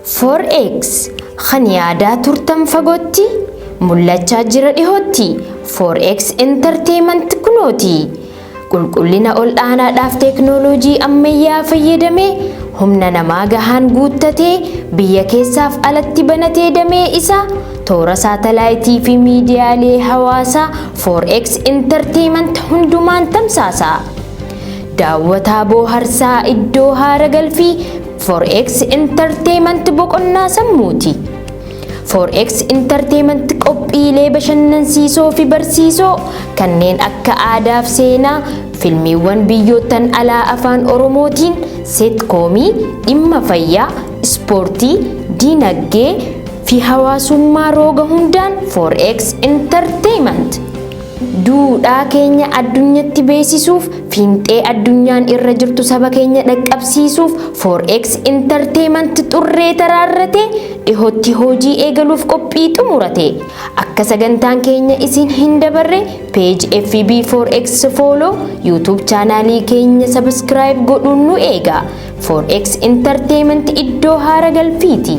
4X kan yaadaa turtan fagootti mul'achaa jira dhihootti. 4X Entertainment kunooti. Qulqullina ol aanaadhaaf teeknooloojii ammayyaa fayyadamee humna namaa gahaan guuttatee biyya keessaaf alatti banatee damee isaa toora saatalaayitii fi miidiyaalee hawaasaa 4X Entertainment hundumaan tamsaasa. Daawwataa bohaarsaa iddoo haara galfii 4X Entertainment boqonnaa sammuuti. 4X Entertainment qophiilee bashannansiisoo fi barsiisoo kanneen akka aadaa fi seenaa, filmiiwwan biyyootan alaa afaan Oromootiin, seetkoomii, dhimma fayyaa, ispoortii, diinagdee fi hawaasummaa roga hundaan 4X Entertainment. Duudhaa keenya addunyatti beeksisuuf fiinxee addunyaan irra jirtu saba keenya dhaqqabsiisuuf 4X Entertainment xurree taraarrate dhihootti hojii eegaluuf qophii xumurate. Akka sagantaan keenya isin hin dabarre page FB 4X follow, YouTube chaanaalii keenya subscribe godhuun nu eega. 4X Entertainment iddoo haara galfiiti.